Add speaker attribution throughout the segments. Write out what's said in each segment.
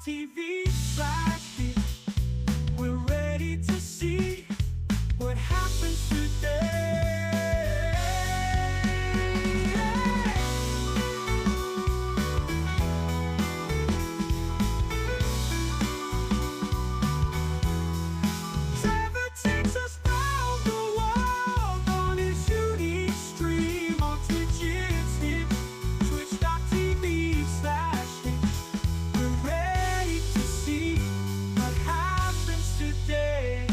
Speaker 1: TV/Hitch. We're ready to see what happens today. Trevor takes us round the world on his unique stream on Twitch. It's Hitch, twitch.tv/Hitch. We're ready to see what happens today.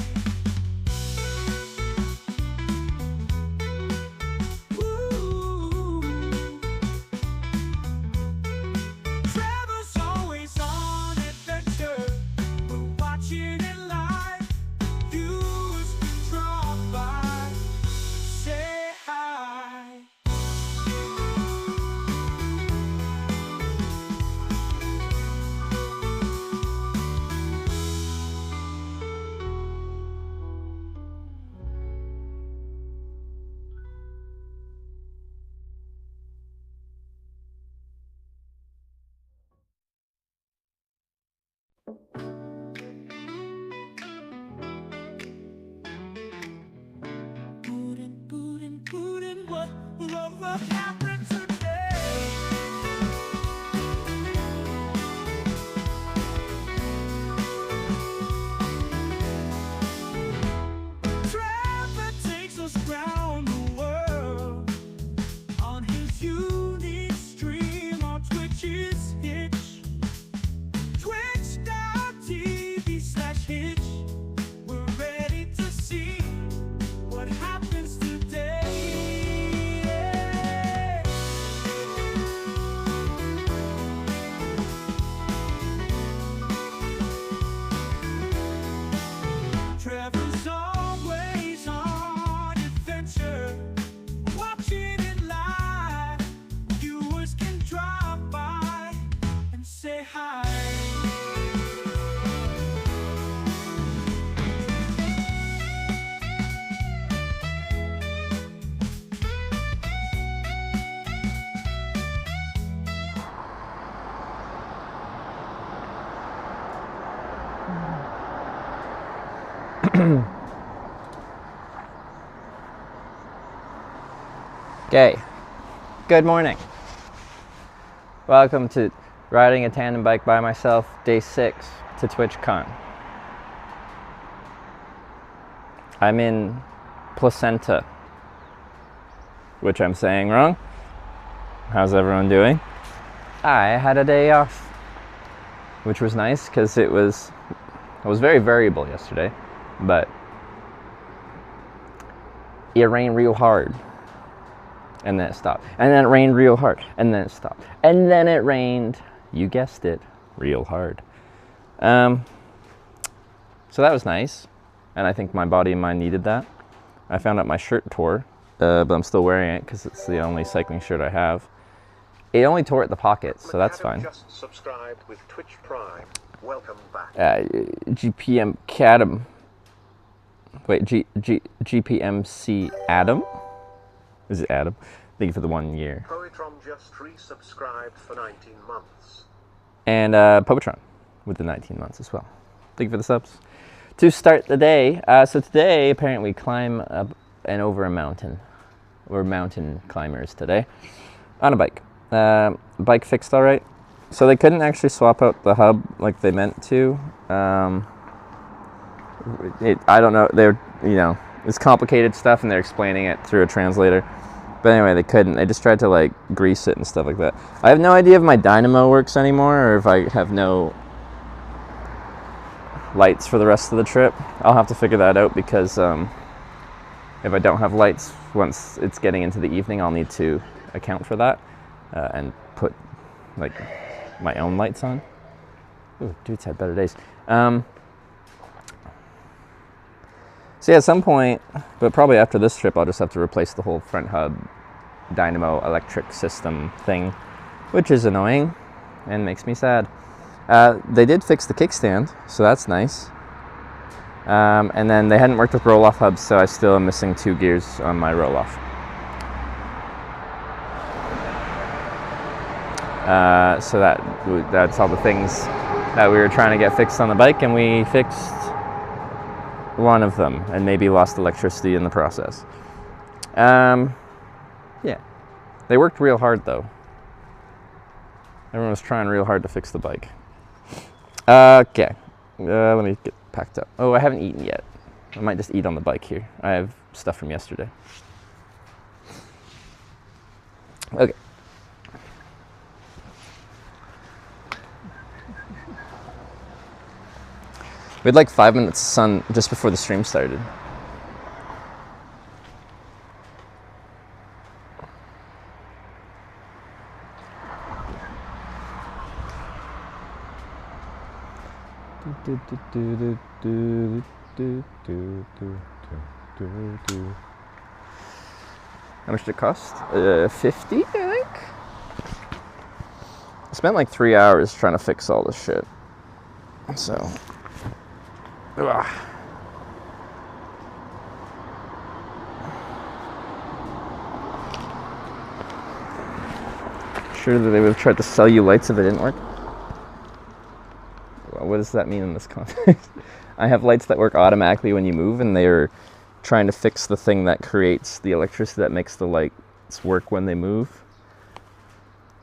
Speaker 1: Woo. Trevor's always on adventure. We're watching it live. Viewers can drop by, say hi. Putin, what will happen today? Trevor takes us round the world on his unique stream on Twitch. It's Hitch, twitch.tv/Hitch. We're ready to see what happens today. Trevor's always on adventure, watching it live. Viewers can drop by and say hi.
Speaker 2: Okay, good morning. Welcome to riding a tandem bike by myself, day 6 to TwitchCon. I'm in Placenta, which I'm saying wrong. How's everyone doing? I had a day off, which was nice because it was very variable yesterday, but it rained real hard. And then it stopped. And then it rained real hard. And then it stopped. And then it rained, you guessed it, real hard. So that was nice. And I think my body and mind needed that. I found out my shirt tore, but I'm still wearing it because it's the only cycling shirt I have. It only tore at the pockets, so that's fine.
Speaker 3: Just subscribed with Twitch Prime. Welcome back.
Speaker 2: GPM Cadam. Wait, GPMC Adam? Is it Adam? Thank you for the 1 year.
Speaker 3: Poetron just resubscribed for 19 months.
Speaker 2: And Popotron with the 19 months as well. Thank you for the subs. To start the day, so today apparently we climb up and over a mountain. We're mountain climbers today on a bike. Bike fixed all right. So they couldn't actually swap out the hub like they meant to. I don't know. It's complicated stuff, and they're explaining it through a translator. But anyway, they couldn't. They just tried to like grease it and stuff like that. I have no idea if my dynamo works anymore, or if I have no. lights for the rest of the trip. I'll have to figure that out because if I don't have lights once it's getting into the evening, I'll need to account for that and put like my own lights on. Ooh, dude's had better days. So yeah, at some point, but probably after this trip, I'll just have to replace the whole front hub dynamo electric system thing, which is annoying and makes me sad. They did fix the kickstand, so that's nice. And then they hadn't worked with roll-off hubs, so I still am missing 2 gears on my roll-off. So that's all the things that we were trying to get fixed on the bike, and we fixed one of them and maybe lost electricity in the process. Yeah, they worked real hard though. Everyone was trying real hard to fix the bike. Okay, let me get packed up. Oh, I haven't eaten yet. I might just eat on the bike here. I have stuff from yesterday. Okay. We had like 5 minutes of sun just before the stream started. How much did it cost? 50, I think? I spent like 3 hours trying to fix all this shit. So... Ugh. Sure that they would have tried to sell you lights if it didn't work? Well, what does that mean in this context? I have lights that work automatically when you move, and they're trying to fix the thing that creates the electricity that makes the lights work when they move.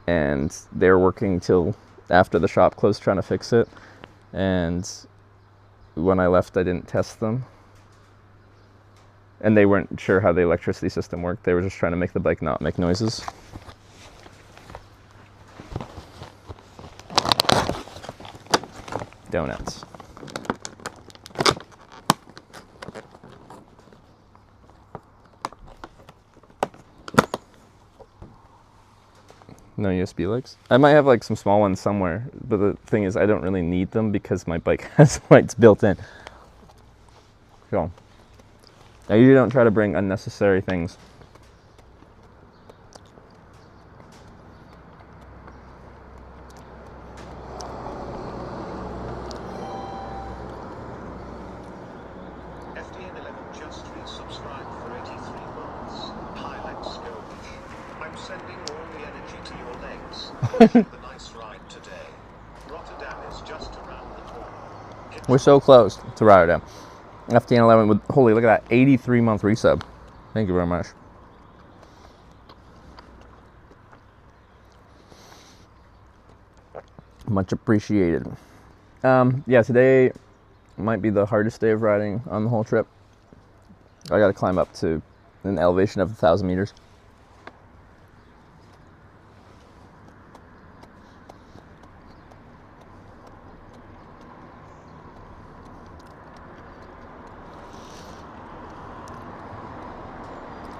Speaker 2: And they're working till after the shop closed trying to fix it. And when I left, I didn't test them. And they weren't sure how the electricity system worked. They were just trying to make the bike not make noises. Donuts. No USB lights? I might have like some small ones somewhere, but the thing is I don't really need them because my bike has lights built in. So, I usually don't try to bring unnecessary things.
Speaker 3: FDN11 just resubscribed for 83 months. Highlight Skirmish. I'm sending all the energy to your legs. Wishing the nice ride today. Rotterdam is just around the corner.
Speaker 2: We're so close to Rotterdam. FDN11 with, holy, look at that, 83-month resub. Thank you very much. Much appreciated. Yeah, today might be the hardest day of riding on the whole trip. I gotta climb up to an elevation of 1,000 meters.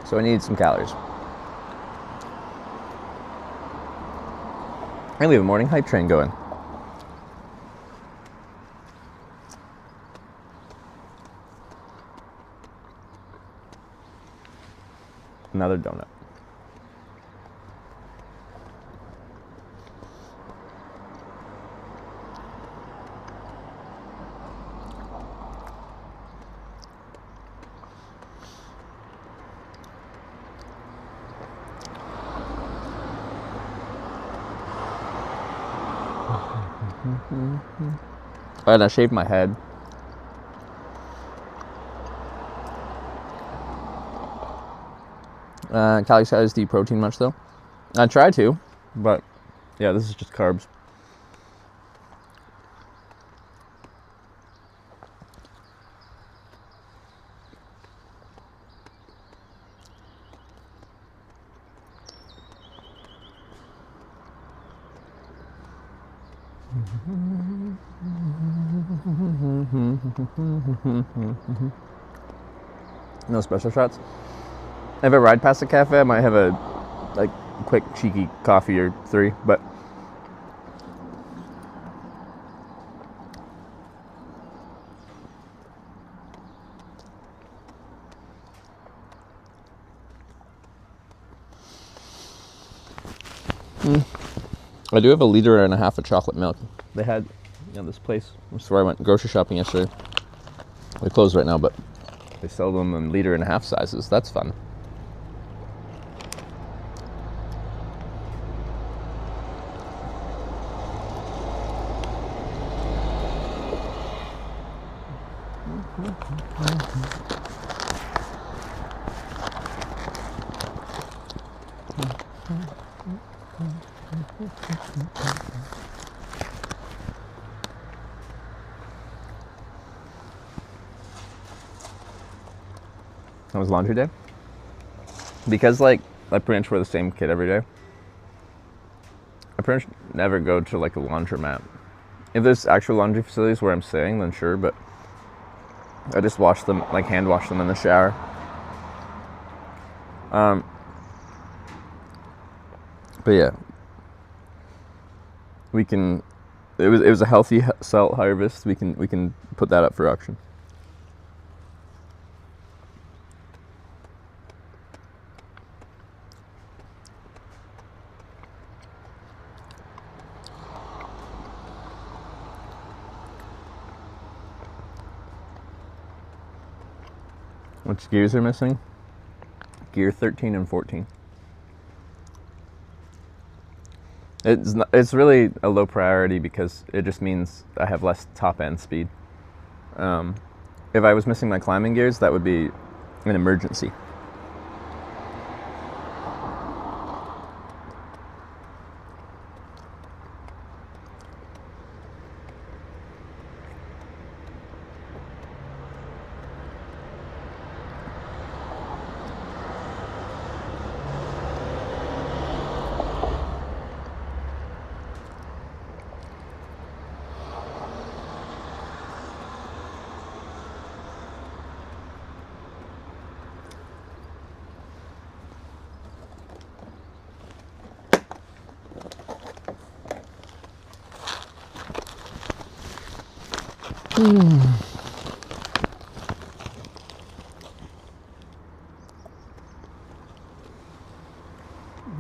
Speaker 2: So I need some calories. I leave a morning hype train going. Another donut. And I shaved my head. Callie says, do you protein much though? I try to, but yeah, this is just carbs. No special shots. If I ride past a cafe, I might have a like quick cheeky coffee or 3, but I do have a liter and a half of chocolate milk. They had, this place, this is where I went grocery shopping yesterday. They're closed right now, but they sell them in liter and a half sizes. That's fun. That was laundry day. Because like I pretty much wear the same kit every day, I pretty much never go to like a laundromat. If there's actual laundry facilities where I'm staying, then sure, but I just wash them, like hand wash them in the shower. But yeah, we can. It was a healthy salt harvest. We can put that up for auction. Which gears are missing? Gear 13 and 14. It's really a low priority because it just means I have less top end speed. If I was missing my climbing gears, that would be an emergency.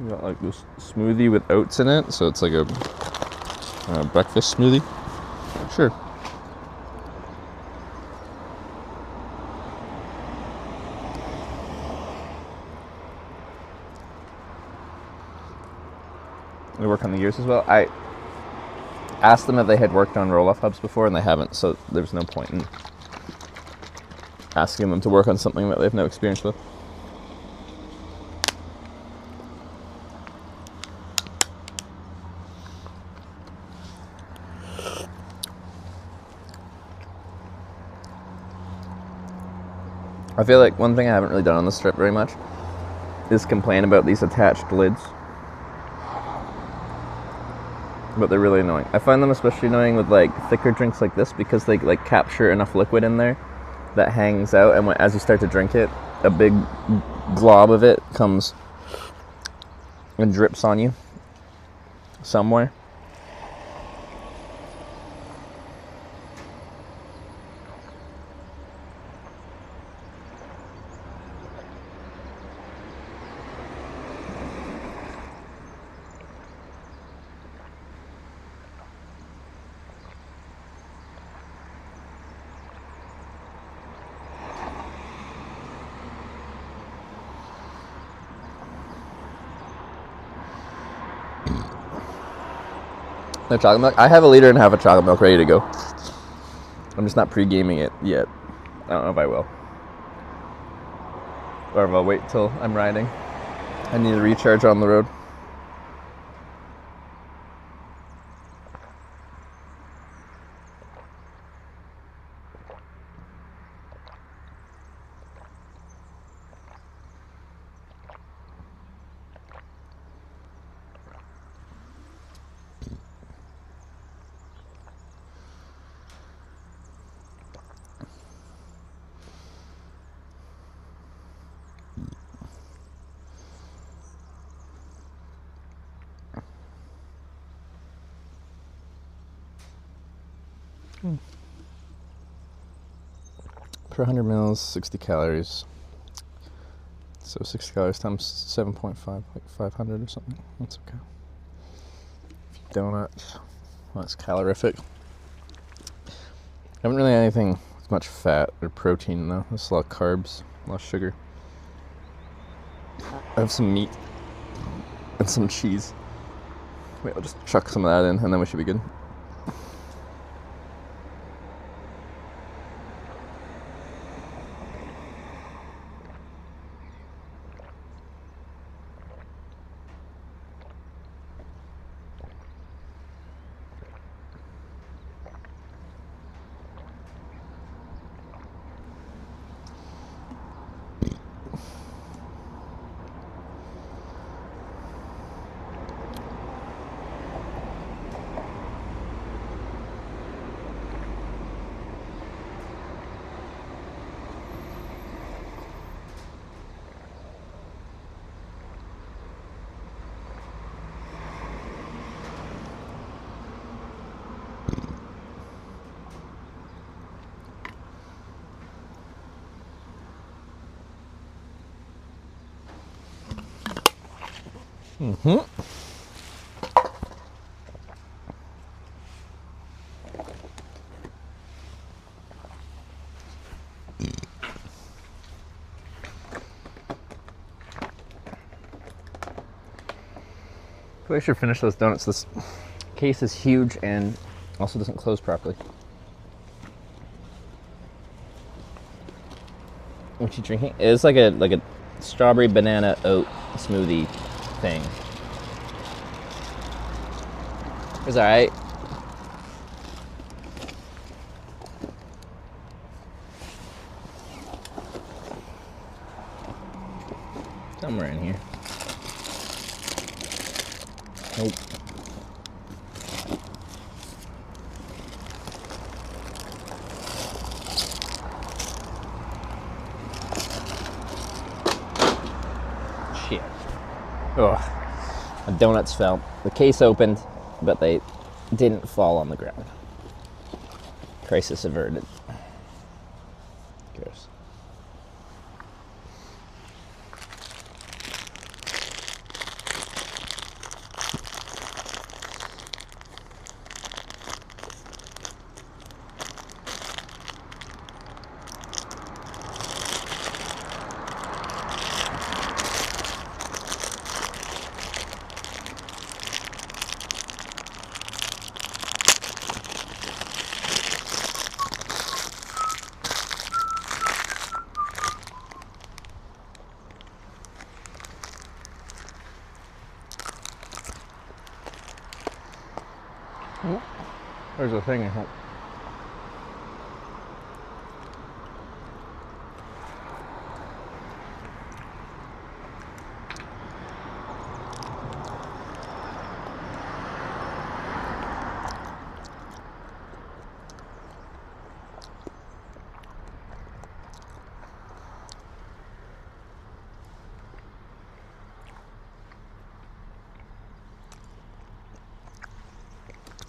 Speaker 2: We got like this smoothie with oats in it, so it's like a breakfast smoothie. Sure. We work on the gears as well. I asked them if they had worked on roll-off hubs before, and they haven't, so there's no point in asking them to work on something that they have no experience with. I feel like one thing I haven't really done on this trip very much is complain about these attached lids. But they're really annoying. I find them especially annoying with like thicker drinks like this because they like capture enough liquid in there that hangs out, and as you start to drink it, a big glob of it comes and drips on you somewhere. No chocolate milk? I have a liter and a half of chocolate milk ready to go. I'm just not pre-gaming it yet. I don't know if I will. Or if I'll wait till I'm riding. I need to recharge on the road. Per 100 mils, 60 calories. So 60 calories times 7.5, like 500 or something. That's okay. Donuts. Well, that's calorific. I haven't really had anything with much fat or protein though. There's a lot of carbs, a lot of sugar. I have some meat and some cheese. Wait, I'll just chuck some of that in and then we should be good. Mm-hmm. I should finish those donuts. This case is huge and also doesn't close properly. What you drinking? It's like a strawberry banana oat smoothie thing. It's alright. Somewhere in here. Nope. Shit. Ugh. The donuts fell. The case opened, but they didn't fall on the ground. Crisis averted. Gross. There's a thing I hope.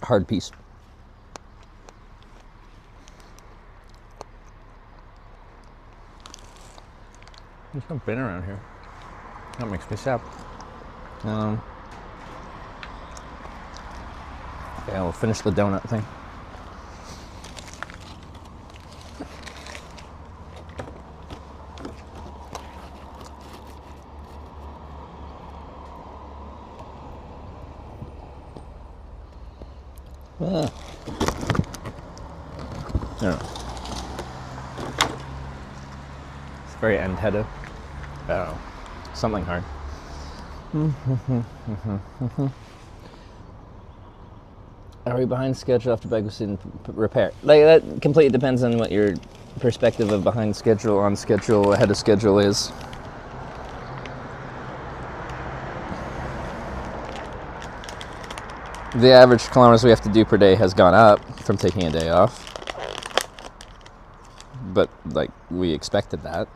Speaker 2: Hard piece. There's no bin around here. That makes me sad. Yeah, we'll finish the donut thing. Ah. I don't know. It's very end-headed. Oh, something hard. Are we behind schedule after Bagwassin repair? Like, that completely depends on what your perspective of behind schedule, on schedule, ahead of schedule is. The average kilometers we have to do per day has gone up from taking a day off. But, like, we expected that.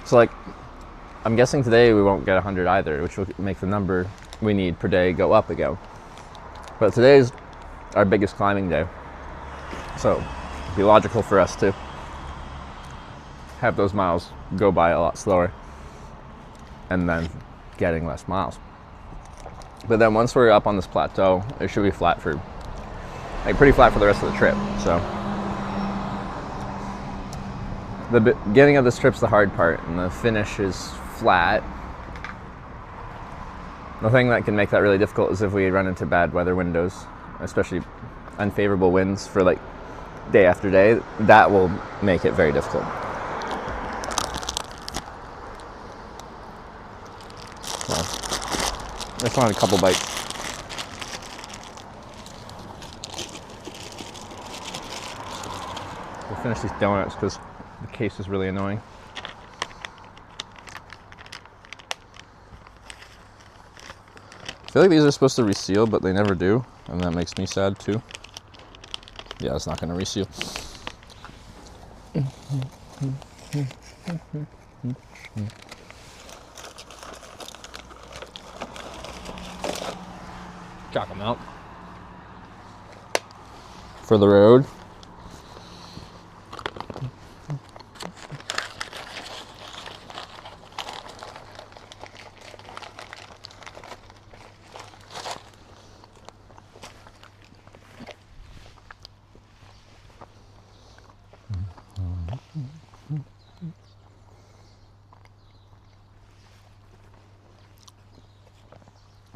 Speaker 2: So like, I'm guessing today we won't get 100 either, which will make the number we need per day go up again. But today's our biggest climbing day. So it'd be logical for us to have those miles go by a lot slower and then getting less miles. But then once we're up on this plateau, it should be flat for, like pretty flat for the rest of the trip. So the beginning of this trip's the hard part and the finish is flat. The thing that can make that really difficult is if we run into bad weather windows, especially unfavorable winds for like day after day. That will make it very difficult. Well, I just wanted a couple bites. We'll finish these donuts because the case is really annoying. I feel like these are supposed to reseal, but they never do, and that makes me sad too. Yeah, it's not going to reseal. Chocolate milk for the road.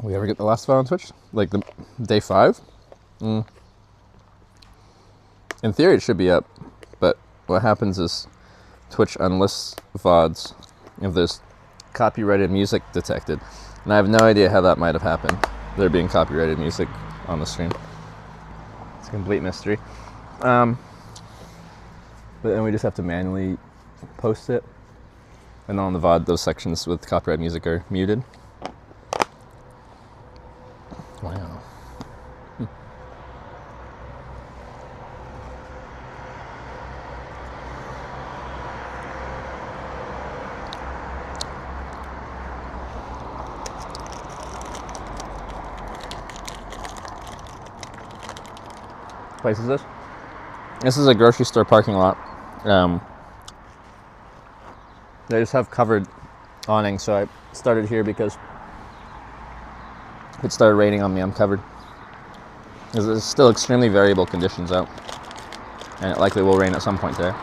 Speaker 2: We ever get the last file on Twitch? Like the day 5? In theory, it should be up, but what happens is Twitch unlists VODs if there's copyrighted music detected. And I have no idea how that might have happened, there being copyrighted music on the stream. It's a complete mystery. But then we just have to manually post it. And on the VOD, those sections with copyright music are muted. Wow. What place is this? This is a grocery store parking lot. They just have covered awning, so I started here because if it started raining on me, I'm covered. There's still extremely variable conditions out, and it likely will rain at some point today.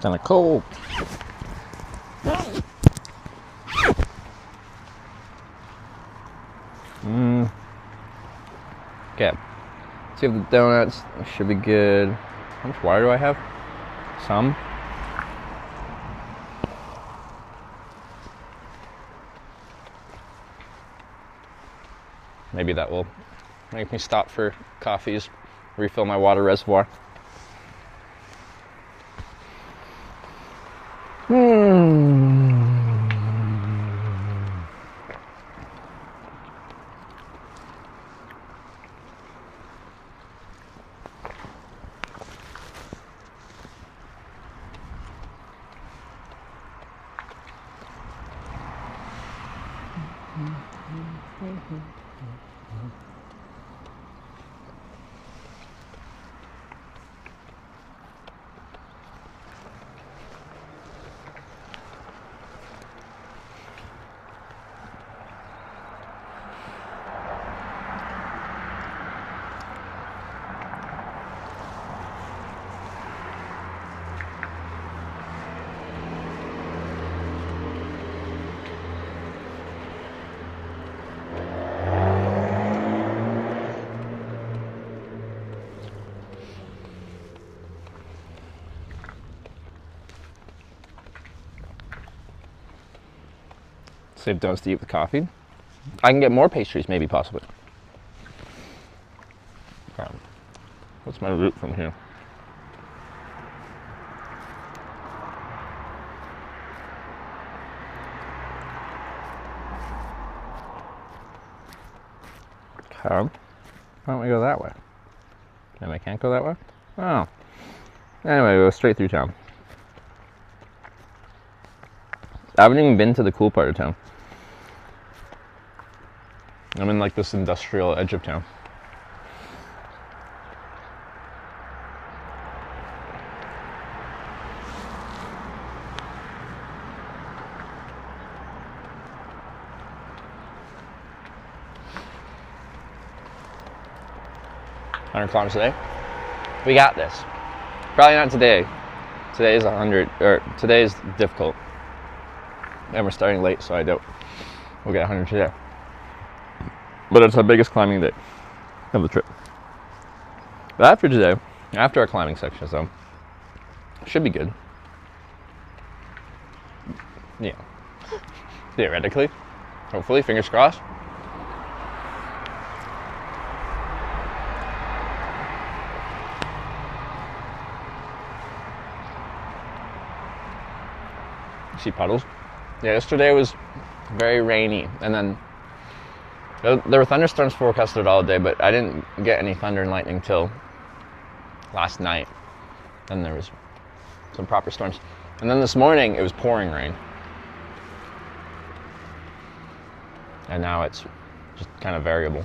Speaker 2: Kind of cold. Okay. See if the donuts should be good. How much water do I have? Some. Maybe that will make me stop for coffees, refill my water reservoir. Save donuts to eat with coffee. I can get more pastries, maybe, possibly. What's my route from here? Okay. Why don't we go that way? And I can't go that way? Oh. Anyway, we go straight through town. I haven't even been to the cool part of town. I'm in like this industrial edge of town. Kilometers a day. We got this. Probably not today. Today is 100, or today is difficult. And we're starting late, so I doubt we'll get 100 today. But it's our biggest climbing day of the trip. But after today, after our climbing section, so should be good. Yeah. Theoretically. Hopefully, fingers crossed. See puddles. Yeah, yesterday was very rainy, and then there were thunderstorms forecasted all day, but I didn't get any thunder and lightning till last night. Then there was some proper storms, and then this morning it was pouring rain, and now it's just kind of variable.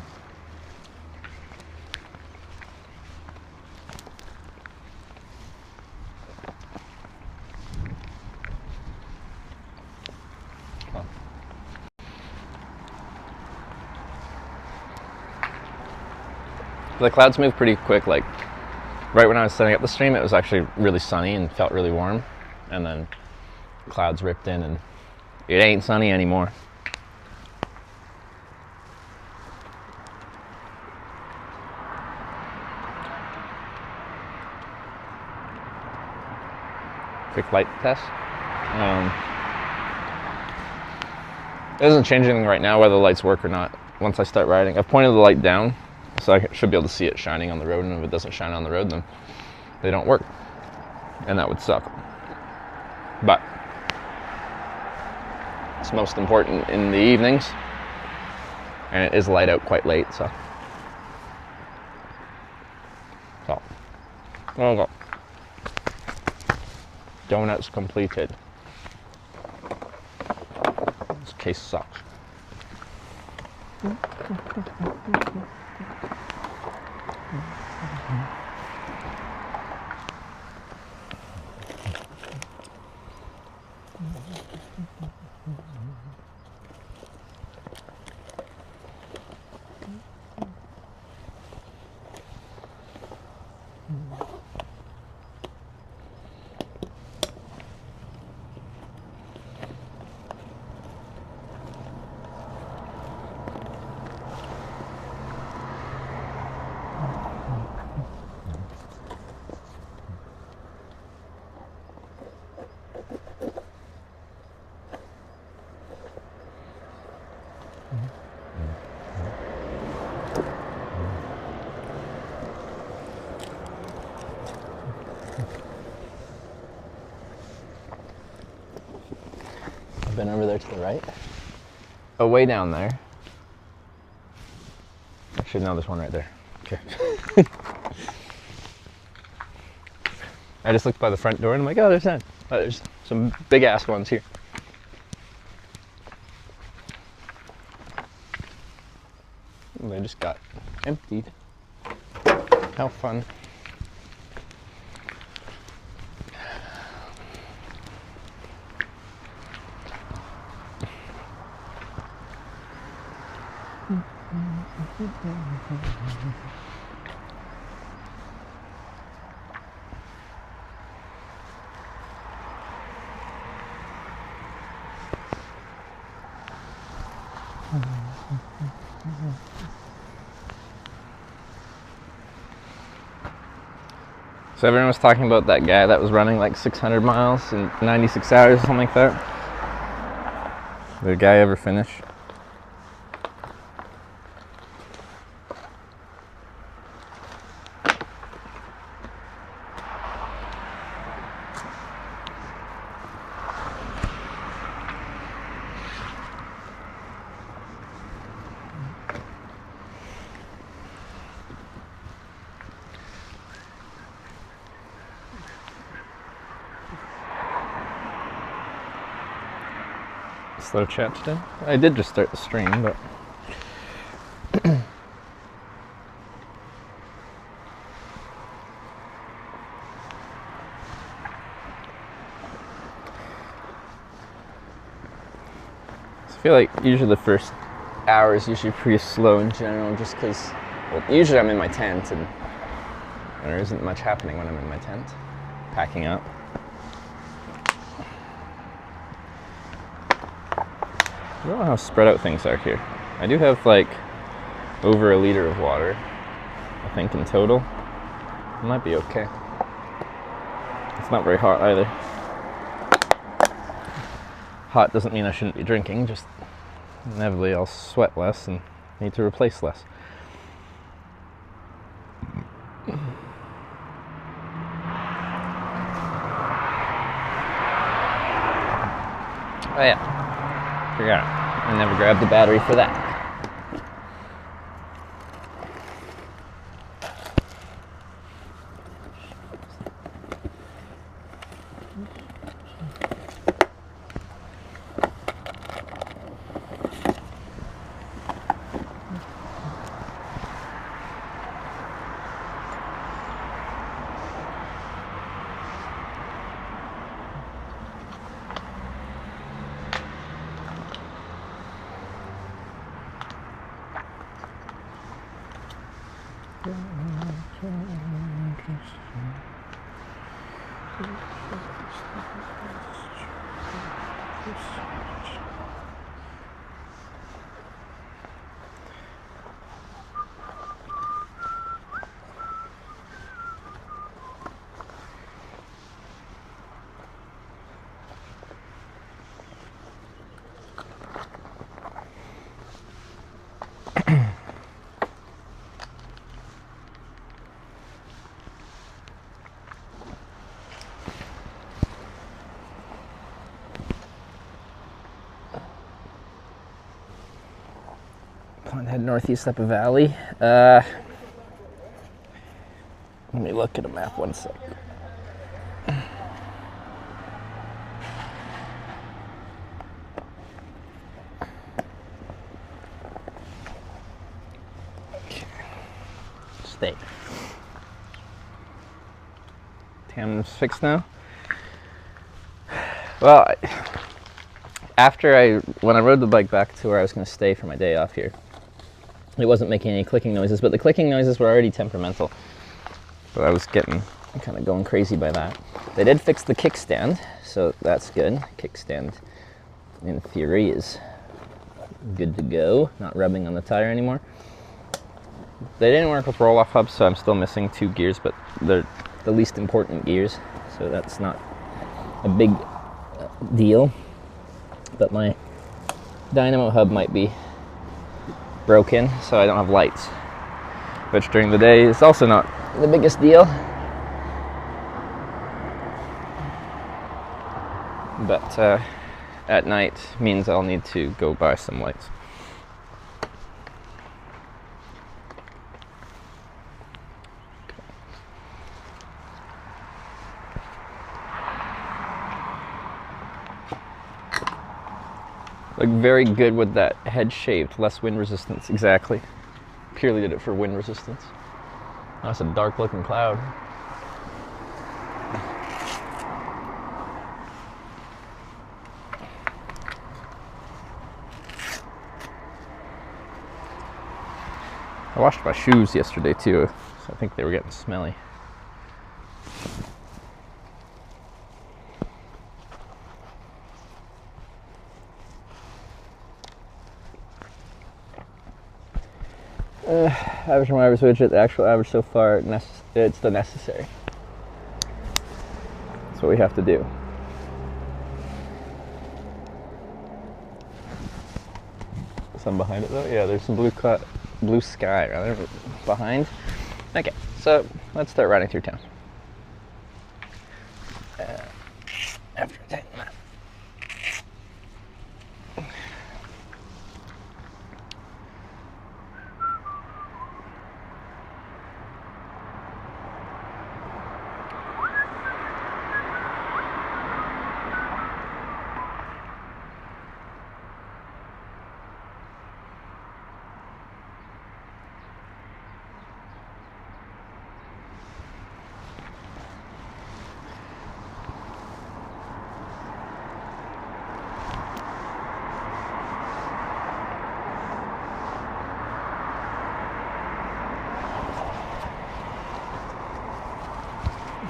Speaker 2: The clouds move pretty quick. Like right when I was setting up the stream, it was actually really sunny and felt really warm, and then clouds ripped in and it ain't sunny anymore. Quick light test. It doesn't change anything right now whether the lights work or not. Once I start riding, I've pointed the light down, so I should be able to see it shining on the road, and if it doesn't shine on the road, then they don't work, and that would suck. But it's most important in the evenings, and it is light out quite late, so there we go. Donuts completed. This case sucks. I've been over there to the right. Oh, way down there. Actually, no, there's one right there. Okay. I just looked by the front door and I'm like, oh, there's none. Oh, there's some big ass ones here. And they just got emptied. How fun. So everyone was talking about that guy that was running like 600 miles in 96 hours or something like that. Did the guy ever finish? Slow chat today? I did just start the stream, but I feel like usually the first hour is usually pretty slow in general, just because, well, usually I'm in my tent and there isn't much happening when I'm in my tent, packing up. I don't know how spread out things are here. I do have like over a liter of water, I think, in total. It might be okay. It's not very hot either. Hot doesn't mean I shouldn't be drinking, just inevitably I'll sweat less and need to replace less. Oh yeah. Forgot. I never grabbed the battery for that. Plan to head northeast up a valley. Let me look at a map one sec. Okay. Stay. Tam's fixed now. Well, when I rode the bike back to where I was going to stay for my day off here, it wasn't making any clicking noises, but the clicking noises were already temperamental. But I was getting kind of going crazy by that. They did fix the kickstand, so that's good. Kickstand, in theory, is good to go. Not rubbing on the tire anymore. They didn't work with roll-off hubs, so I'm still missing 2 gears, but they're the least important gears, so that's not a big deal. But my dynamo hub might be broken, so I don't have lights, which during the day is also not the biggest deal, but at night means I'll need to go buy some lights. Look very good with that head shaved, less wind resistance, exactly. Purely did it for wind resistance. That's a dark looking cloud. I washed my shoes yesterday too, so I think they were getting smelly. Average from average widget, the actual average so far, it's the necessary. That's what we have to do. Some behind it though? Yeah, there's some blue sky rather behind. Okay, so let's start riding through town. After taking that.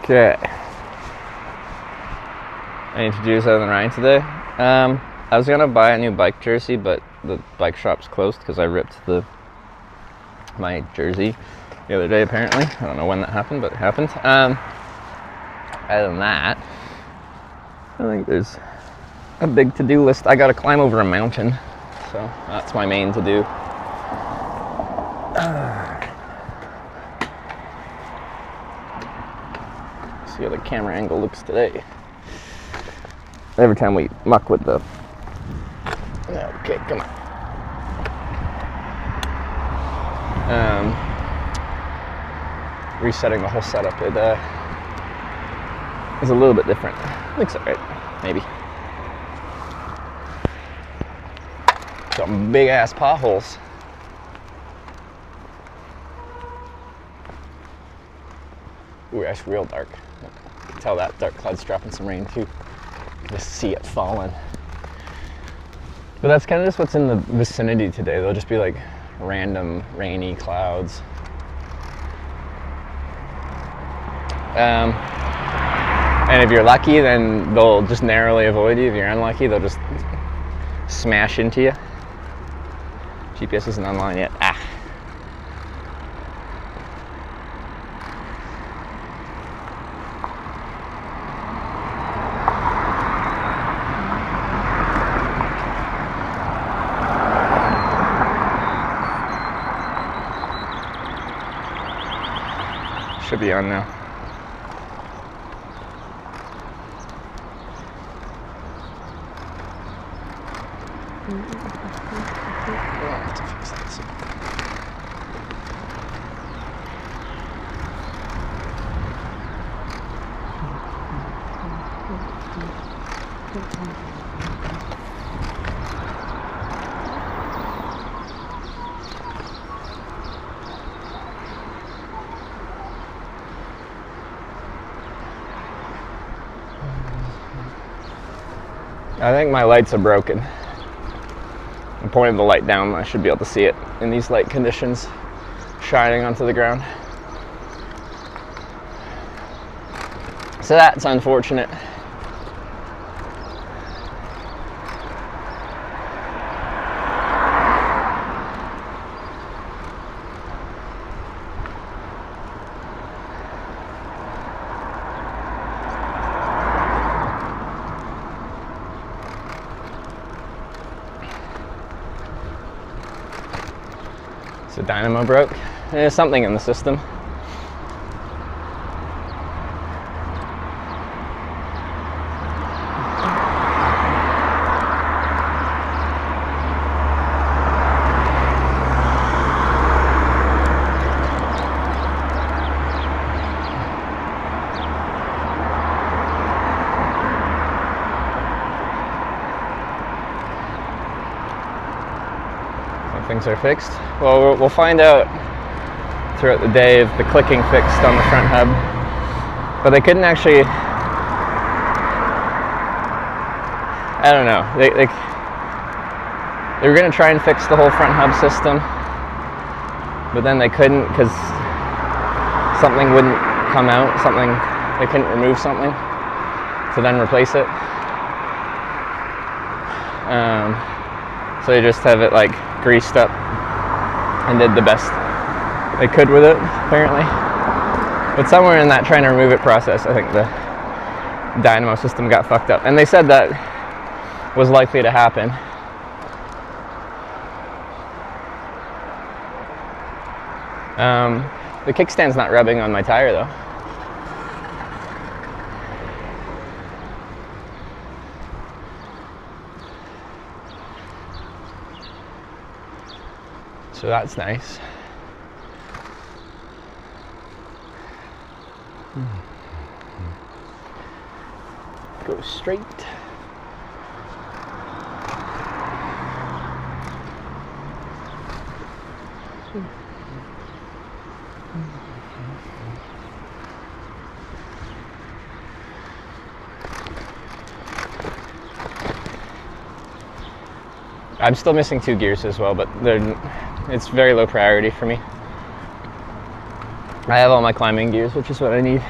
Speaker 2: Okay. I need to do Southern Ryan today. I was gonna buy a new bike jersey, but the bike shop's closed because I ripped my jersey the other day. Apparently, I don't know when that happened, but it happened. Other than that, I think there's a big to-do list. I gotta climb over a mountain, so that's my main to-do. See how the camera angle looks today. Every time we muck with the... Okay, come on. Resetting the whole setup, it is a little bit different. Looks alright, maybe. Some big ass potholes. Ooh, that's real dark. You can tell that dark cloud's dropping some rain too. Just see it falling. But that's kind of just what's in the vicinity today. There'll just be like random rainy clouds. And if you're lucky, then they'll just narrowly avoid you. If you're unlucky, they'll just smash into you. GPS isn't online yet. Ah. Should be on now. I'll have to fix that soon. I think my lights are broken. I'm pointing the light down. I should be able to see it in these light conditions, shining onto the ground. So that's unfortunate. So dynamo broke. There's something in the system. Things are fixed. Well, we'll find out throughout the day if the clicking fixed on the front hub. But they couldn't actually. I don't know. They were going to try and fix the whole front hub system, but then they couldn't because something wouldn't come out. They couldn't remove something to then replace it. So they just have it like greased up and did the best they could with it, apparently. But somewhere in that trying to remove it process, I think the dynamo system got fucked up. And they said that was likely to happen. The kickstand's not rubbing on my tire though. So that's nice. Go straight. I'm still missing 2 gears as well, but it's very low priority for me. I have all my climbing gears, which is what I need.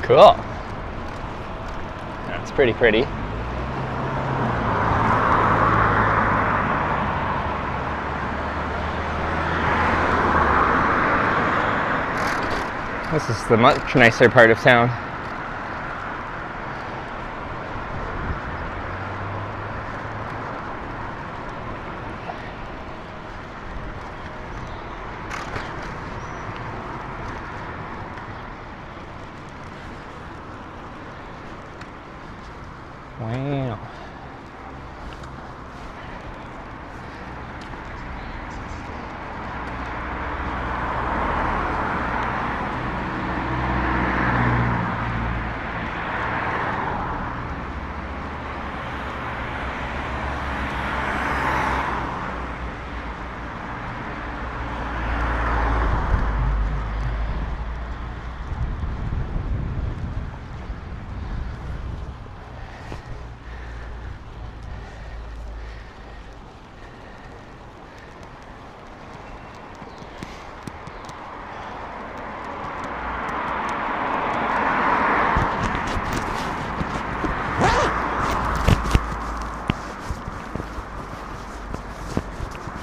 Speaker 2: Cool. That's pretty pretty. This is the much nicer part of town. Wow.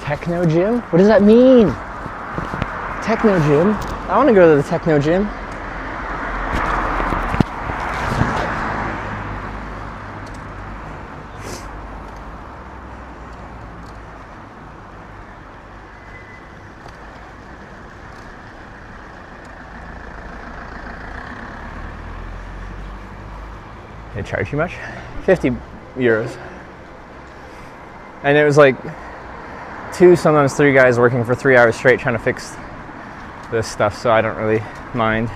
Speaker 2: Techno gym? What does that mean? Techno gym? I want to go to the techno gym. They charge you much? 50 euros. And it was like 2, sometimes 3 guys working for 3 hours straight trying to fix this stuff, so I don't really mind.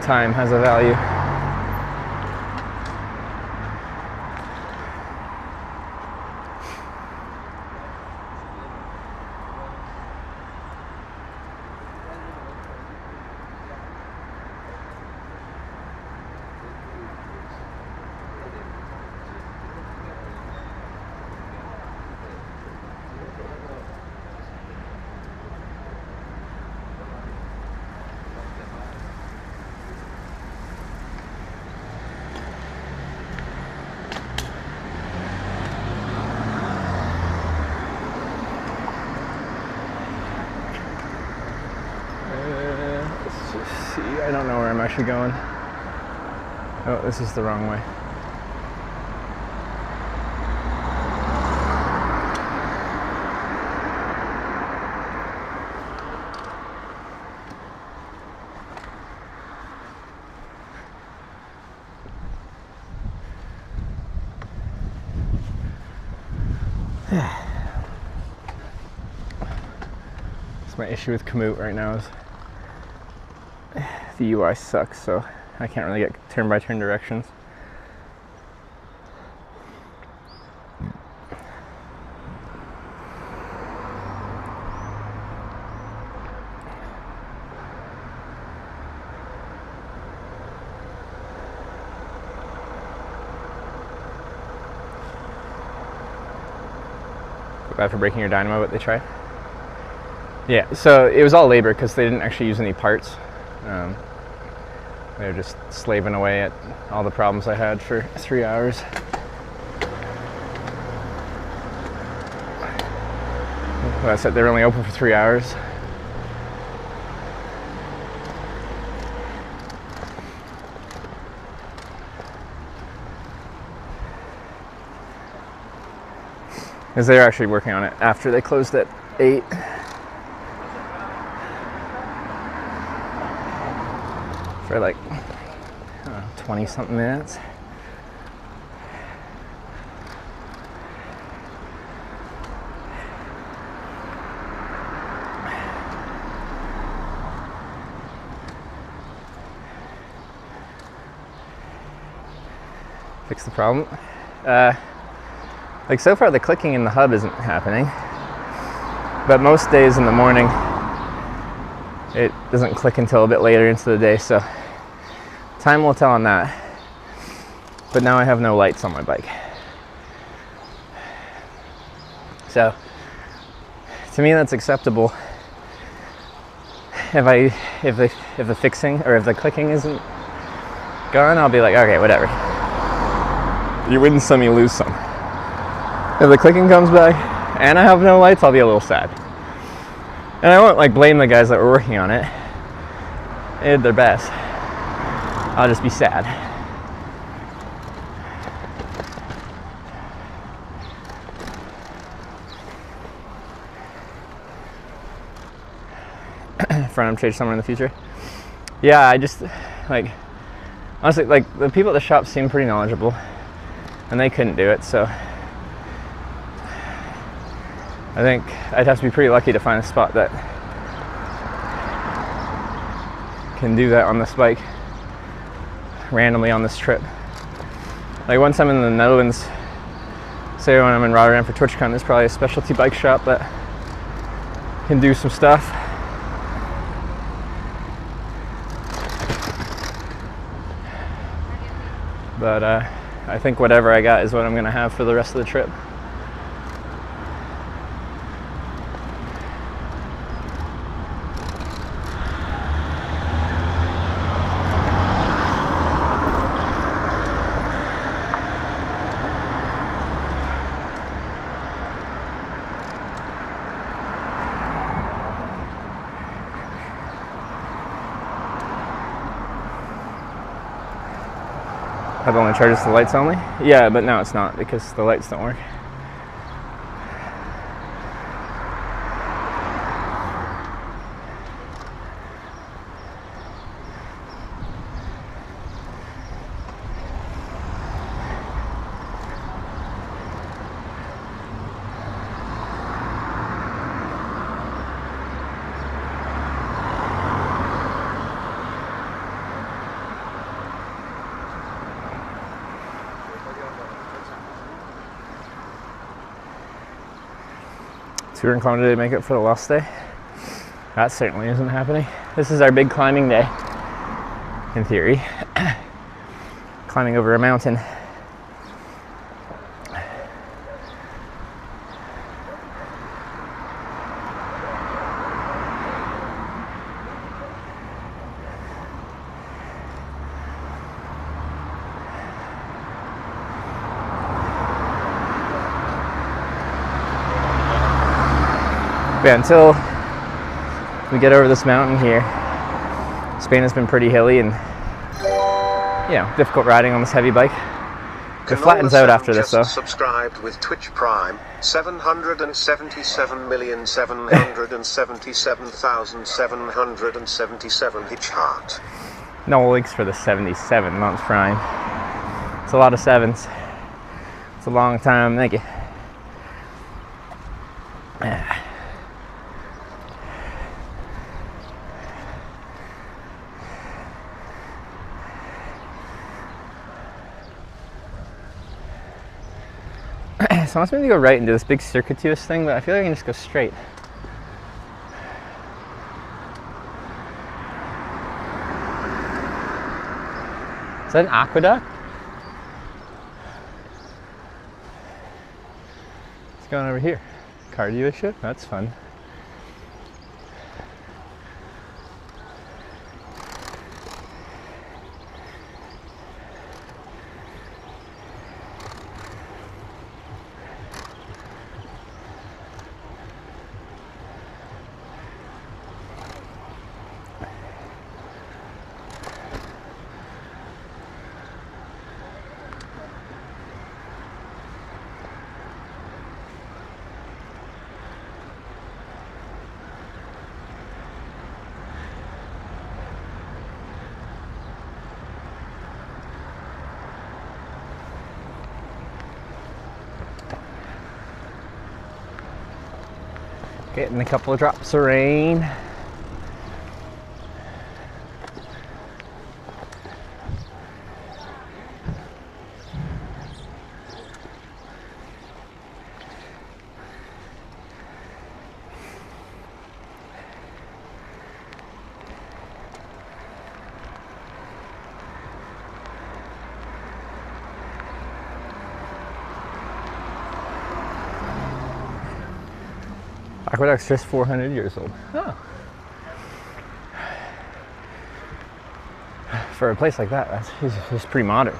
Speaker 2: Time has a value. I don't know where I'm actually going. Oh, this is the wrong way. That's my issue with Komoot right now is the UI sucks, so I can't really get turn-by-turn directions. Bad for breaking your dynamo, but they tried. Yeah, so it was all labor because they didn't actually use any parts. They were just slaving away at all the problems I had for 3 hours. Well, I said they were only open for 3 hours. Because they were actually working on it after they closed at 8. For like 20 something minutes. Fix the problem. Like so far the clicking in the hub isn't happening, but most days in the morning it doesn't click until a bit later into the day, so time will tell on that. But now I have no lights on my bike, so to me that's acceptable. If the fixing or if the clicking isn't gone, I'll be like, okay, whatever. You win some, you lose some. If the clicking comes back and I have no lights, I'll be a little sad. And I won't like blame the guys that were working on it. They did their best. I'll just be sad. Front end change somewhere in the future. Yeah, I just like honestly like the people at the shop seem pretty knowledgeable, and they couldn't do it, so I think I'd have to be pretty lucky to find a spot that can do that on this bike randomly on this trip. Like once I'm in the Netherlands, say when I'm in Rotterdam for TwitchCon, there's probably a specialty bike shop that can do some stuff. But I think whatever I got is what I'm gonna have for the rest of the trip. That only charges the lights only? Yeah, but now it's not because the lights don't work. So we're in Cologne today to make up for the lost day. That certainly isn't happening. This is our big climbing day, in theory. Climbing over a mountain. Yeah, until we get over this mountain here, Spain has been pretty hilly and, you know, difficult riding on this heavy bike. It flattens out after this, though.
Speaker 3: Subscribed with Twitch Prime, 777,777,777 Hitch Heart.
Speaker 2: No links for the 77 months Prime. It's a lot of sevens. It's a long time. Thank you. So I want me to go right into this big circuitous thing, but I feel like I can just go straight. Is that an aqueduct? What's going on over here? Car dealership? That's fun. Getting a couple of drops of rain. Aqueduct's just 400 years old. Oh. For a place like that, it's pretty modern.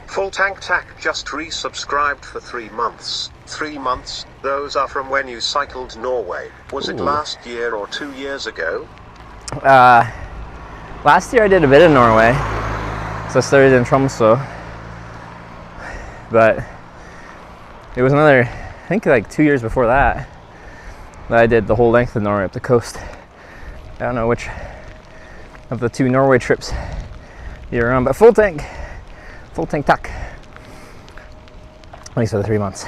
Speaker 3: Full Tank Tack just resubscribed for 3 months. 3 months? Those are from when you cycled Norway. Was it last year or 2 years ago?
Speaker 2: Last year I did a bit in Norway. So I started in Tromsø. But it was another, I think like 2 years before that I did the whole length of Norway up the coast. I don't know which of the 2 Norway trips you're on, but full tank tack. At least for the 3 months.